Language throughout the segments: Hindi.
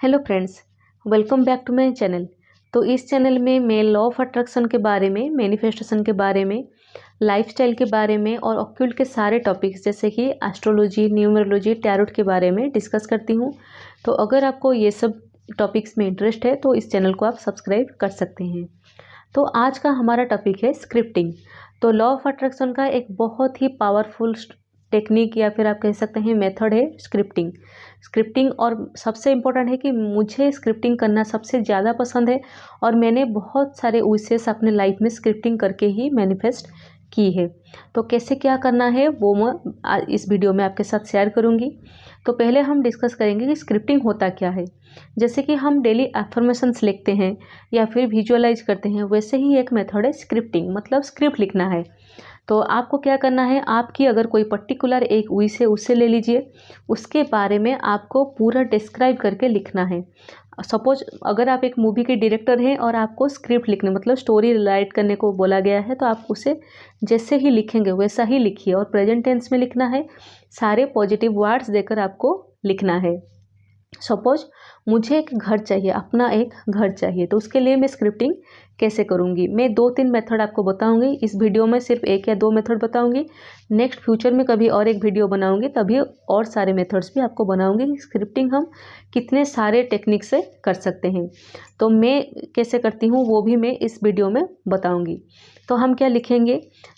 Hello friends, welcome back to my channel. तो इस चैनल में मैं लॉ ऑफ अट्रैक्शन के बारे में, मैनिफेस्टेशन के बारे में, लाइफस्टाइल के बारे में और ऑक्यूल्ट के सारे टॉपिक्स जैसे कि एस्ट्रोलॉजी, न्यूमरोलॉजी, टैरोट के बारे में डिस्कस करती हूँ। तो अगर आपको ये सब टॉपिक्स में इंटरेस्ट है तो इस चैनल को आप सब्सक्राइब कर सकते हैं। तो आज का हमारा टॉपिक है स्क्रिप्टिंग। तो लॉ ऑफ अट्रैक्शन का एक बहुत ही पावरफुल टेक्निक या फिर आप कह सकते हैं मेथड है स्क्रिप्टिंग। और सबसे इम्पोर्टेंट है कि मुझे स्क्रिप्टिंग करना सबसे ज़्यादा पसंद है और मैंने बहुत सारे विशेष अपने लाइफ में स्क्रिप्टिंग करके ही मैनिफेस्ट की है। तो कैसे क्या करना है वो मैं इस वीडियो में आपके साथ शेयर करूंगी। तो पहले हम डिस्कस करेंगे कि स्क्रिप्टिंग होता क्या है। जैसे कि हम डेली एफर्मेशंस लिखते हैं या फिर विजुअलाइज करते हैं, वैसे ही एक मेथड है स्क्रिप्टिंग, मतलब स्क्रिप्ट लिखना है। तो आपको क्या करना है, आपकी अगर कोई पर्टिकुलर एक विश है उससे ले लीजिए, उसके बारे में आपको पूरा डिस्क्राइब करके लिखना है। सपोज अगर आप एक मूवी के डायरेक्टर हैं और आपको स्क्रिप्ट लिखने मतलब स्टोरी राइट करने को बोला गया है, तो आप उसे जैसे ही लिखेंगे वैसा ही लिखिए और प्रेजेंट टेंस में लिखना है। सारे पॉजिटिव वर्ड्स देकर आपको लिखना है। सपोज मुझे एक घर चाहिए, अपना एक घर चाहिए, तो उसके लिए मैं स्क्रिप्टिंग कैसे करूँगी, मैं 2-3 मेथड आपको बताऊँगी। इस वीडियो में सिर्फ 1 या 2 मेथड बताऊँगी। नेक्स्ट फ्यूचर में कभी और एक वीडियो बनाऊँगी, तभी और सारे मेथड्स भी आपको बनाऊँगी कि स्क्रिप्टिंग हम कितने सारे टेक्निक से कर सकते हैं। तो मैं कैसे करती हूँ वो भी मैं इस वीडियो में बताऊँगी। तो हम क्या लिखेंगे,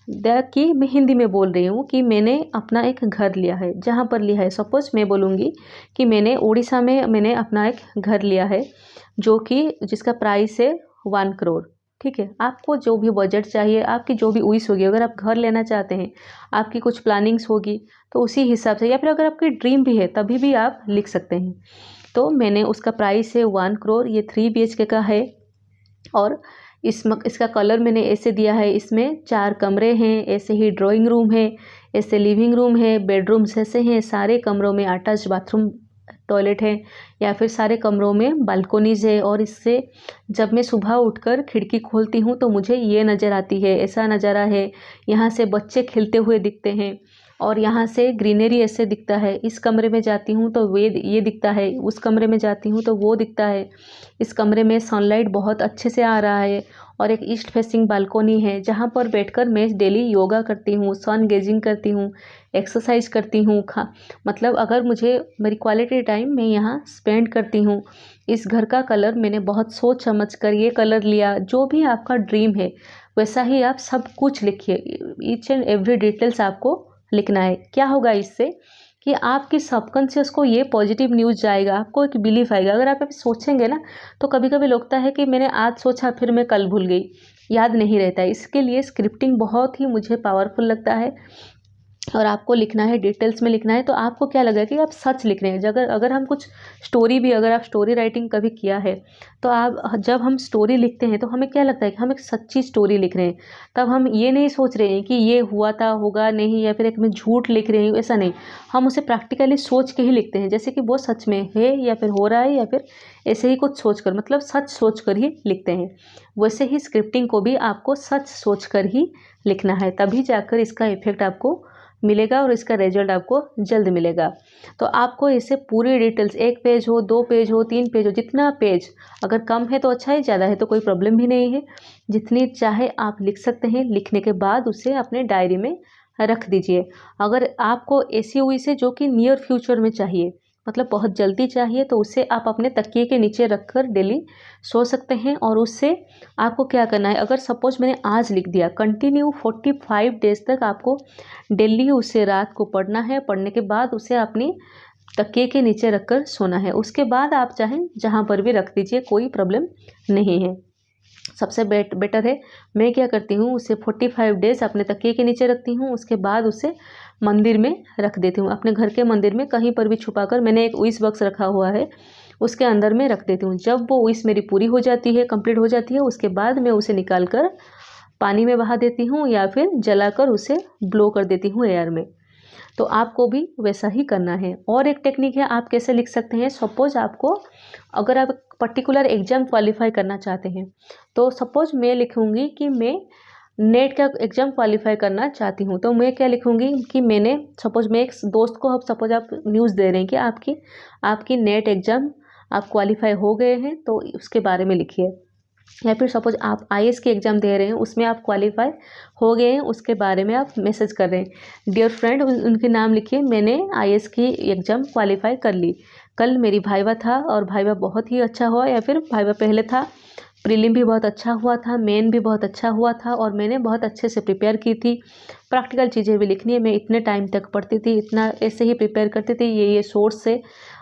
कि मैं हिंदी में बोल रही हूँ कि मैंने अपना एक घर लिया है। जहाँ पर लिया है, सपोज मैं बोलूँगी कि मैंने उड़ीसा में मैंने अपना एक घर लिया है, जो कि जिसका प्राइस है 1 करोड़। ठीक है, आपको जो भी बजट चाहिए, आपकी जो भी विश होगी, अगर आप घर लेना चाहते हैं, आपकी कुछ प्लानिंग्स होगी तो उसी हिसाब से, या फिर अगर आपकी ड्रीम भी है तभी भी आप लिख सकते हैं। तो मैंने उसका प्राइस है 1 करोड़, ये 3 BHK का है और इसका कलर मैंने ऐसे दिया है, इसमें 4 कमरे हैं, ऐसे ही ड्राइंग रूम है, ऐसे लिविंग रूम है, बेडरूम्स ऐसे हैं, सारे कमरों में अटैच बाथरूम टॉयलेट है, या फिर सारे कमरों में बालकोनीज है। और इससे जब मैं सुबह उठकर खिड़की खोलती हूँ तो मुझे ये नज़र आती है, ऐसा नज़ारा है, यहाँ से बच्चे खेलते हुए दिखते हैं और यहाँ से ग्रीनरी ऐसे दिखता है। इस कमरे में जाती हूँ तो ये दिखता है, उस कमरे में जाती हूँ तो वो दिखता है। इस कमरे में सनलाइट बहुत अच्छे से आ रहा है और एक ईस्ट फेसिंग बालकोनी है, जहाँ पर बैठकर मैं डेली योगा करती हूँ, सन गेजिंग करती हूँ, एक्सरसाइज करती हूँ। मतलब अगर मुझे मेरी क्वालिटी टाइम मैं यहाँ स्पेंड करती हूँ। इस घर का कलर मैंने बहुत सोच समझ कर ये कलर लिया। जो भी आपका ड्रीम है वैसा ही आप सब कुछ लिखिए, ईच एंड एवरी डिटेल्स आपको लिखना है। क्या होगा इससे कि आपकी सबकॉन्शियस को ये पॉजिटिव न्यूज़ जाएगा, आपको एक बिलीफ आएगा। अगर आप अभी सोचेंगे ना, तो कभी कभी लगता है कि मैंने आज सोचा फिर मैं कल भूल गई, याद नहीं रहता है। इसके लिए स्क्रिप्टिंग बहुत ही मुझे पावरफुल लगता है। और आपको लिखना है, डिटेल्स में लिखना है, तो आपको क्या लगा कि आप सच लिख रहे हैं। अगर हम कुछ स्टोरी भी, अगर आप स्टोरी राइटिंग कभी किया है तो आप जब हम स्टोरी लिखते हैं तो हमें क्या लगता है कि हम एक सच्ची स्टोरी लिख रहे हैं। तब हम ये नहीं सोच रहे हैं कि ये हुआ था, होगा नहीं, या फिर एक में झूठ लिख रहे हैं, ऐसा नहीं। हम उसे प्रैक्टिकली सोच के ही लिखते हैं, जैसे कि वो सच में है या फिर हो रहा है, या फिर ऐसे ही कुछ सोच कर, मतलब सच सोच कर ही लिखते हैं। वैसे ही स्क्रिप्टिंग को भी आपको सच सोच कर ही लिखना है, तभी जाकर इसका इफेक्ट आपको मिलेगा और इसका रिजल्ट आपको जल्द मिलेगा। तो आपको इसे पूरी डिटेल्स, 1 पेज हो, 2 पेज हो, 3 पेज हो, जितना पेज, अगर कम है तो अच्छा है, ज़्यादा है तो कोई प्रॉब्लम भी नहीं है, जितनी चाहे आप लिख सकते हैं। लिखने के बाद उसे अपने डायरी में रख दीजिए। अगर आपको ऐसी हुई से जो कि नियर फ्यूचर में चाहिए, मतलब बहुत जल्दी चाहिए, तो उसे आप अपने तकिए के नीचे रखकर डेली सो सकते हैं। और उससे आपको क्या करना है, अगर सपोज मैंने आज लिख दिया, कंटिन्यू 45 डेज तक आपको डेली उसे रात को पढ़ना है। पढ़ने के बाद उसे अपनी तकिए के नीचे रखकर सोना है। उसके बाद आप चाहें जहाँ पर भी रख दीजिए, कोई प्रॉब्लम नहीं है। सबसे बेटर है, मैं क्या करती हूँ, उसे 45 डेज अपने तकिए के नीचे रखती हूँ। उसके बाद उसे मंदिर में रख देती हूँ, अपने घर के मंदिर में कहीं पर भी छुपा कर। मैंने एक विश बॉक्स रखा हुआ है, उसके अंदर में रख देती हूँ। जब वो विश मेरी पूरी हो जाती है, कंप्लीट हो जाती है, उसके बाद मैं उसे निकाल कर पानी में बहा देती हूँ या फिर जलाकर उसे ब्लो कर देती हूँ एयर में। तो आपको भी वैसा ही करना है। और एक टेक्निक है, आप कैसे लिख सकते हैं। सपोज आपको, अगर आप पर्टिकुलर एग्जाम क्वालिफाई करना चाहते हैं, तो सपोज मैं लिखूंगी कि मैं नेट का एग्ज़ाम क्वालिफाई करना चाहती हूँ, तो मैं क्या लिखूंगी कि मैंने, सपोज मैं एक दोस्त को, अब सपोज आप न्यूज़ दे रहे हैं कि आपकी नेट एग्ज़ाम आप क्वालिफाई हो गए हैं तो उसके बारे में लिखिए। या फिर सपोज आप आईएएस की एग्ज़ाम दे रहे हैं, उसमें आप क्वालिफाई हो गए हैं, उसके बारे में आप मैसेज कर रहे हैं। डियर फ्रेंड, उनके नाम लिखिए, मैंने आईएएस की एग्ज़ाम क्वालिफाई कर ली, कल मेरी भाइवा था और भाइवा बहुत ही अच्छा हुआ, या फिर भाइवा पहले था, प्रीलिम भी बहुत अच्छा हुआ था, मेन भी बहुत अच्छा हुआ था और मैंने बहुत अच्छे से प्रिपेयर की थी। प्रैक्टिकल चीज़ें भी लिखनी है, मैं इतने टाइम तक पढ़ती थी, इतना ऐसे ही प्रिपेयर करती थी, ये सोर्स से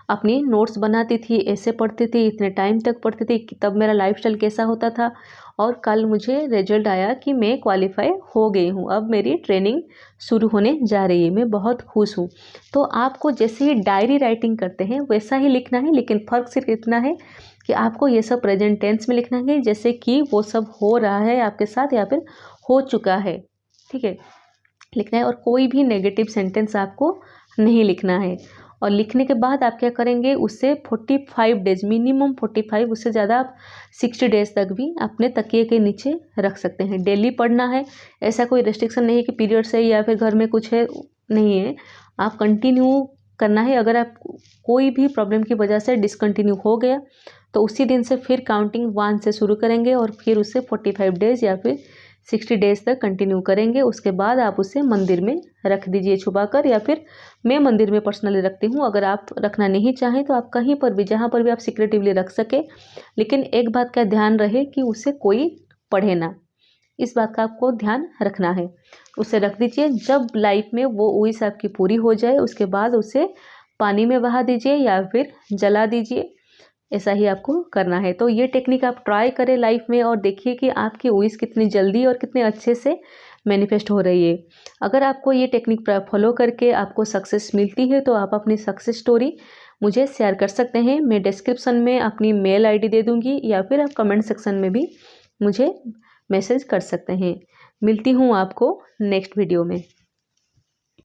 अपनी नोट्स बनाती थी, ऐसे पढ़ती थी, इतने टाइम तक पढ़ती थी, तब मेरा लाइफस्टाइल कैसा होता था और कल मुझे रिजल्ट आया कि मैं क्वालिफाई हो गई हूँ, अब मेरी ट्रेनिंग शुरू होने जा रही है, मैं बहुत खुश हूँ। तो आपको जैसे ही डायरी राइटिंग करते हैं वैसा ही लिखना है, लेकिन फ़र्क सिर्फ इतना है कि आपको ये सब प्रेजेंट टेंस में लिखना है, जैसे कि वो सब हो रहा है आपके साथ या फिर हो चुका है, ठीक है, लिखना है। और कोई भी नेगेटिव सेंटेंस आपको नहीं लिखना है। और लिखने के बाद आप क्या करेंगे, उससे 45 डेज, मिनिमम 45, उससे ज़्यादा आप 60 डेज तक भी अपने तकिए के नीचे रख सकते हैं। डेली पढ़ना है, ऐसा कोई रेस्ट्रिक्शन नहीं है कि पीरियड्स है या फिर घर में कुछ है, नहीं है, आप कंटिन्यू करना है। अगर आप कोई भी प्रॉब्लम की वजह से डिसकंटिन्यू हो गया तो उसी दिन से फिर काउंटिंग 1 से शुरू करेंगे और फिर उससे 45 डेज या फिर 60 डेज तक कंटिन्यू करेंगे। उसके बाद आप उसे मंदिर में रख दीजिए छुपा कर, या फिर मैं मंदिर में पर्सनली रखती हूँ। अगर आप रखना नहीं चाहें तो आप कहीं पर भी, जहाँ पर भी आप सिक्रेटिवली रख सके, लेकिन एक बात का ध्यान रहे कि उसे कोई पढ़े ना, इस बात का आपको ध्यान रखना है। उसे रख दीजिए, जब लाइफ में वो विश आपकी पूरी हो जाए उसके बाद उसे पानी में बहा दीजिए या फिर जला दीजिए, ऐसा ही आपको करना है। तो ये टेक्निक आप ट्राई करें लाइफ में और देखिए कि आपकी विश कितनी जल्दी और कितने अच्छे से मैनिफेस्ट हो रही है। अगर आपको ये टेक्निक फॉलो करके आपको सक्सेस मिलती है तो आप अपनी सक्सेस स्टोरी मुझे शेयर कर सकते हैं। मैं डिस्क्रिप्शन में अपनी मेल आईडी दे दूँगी या फिर आप कमेंट सेक्शन में भी मुझे मैसेज कर सकते हैं। मिलती हूँ आपको नेक्स्ट वीडियो में।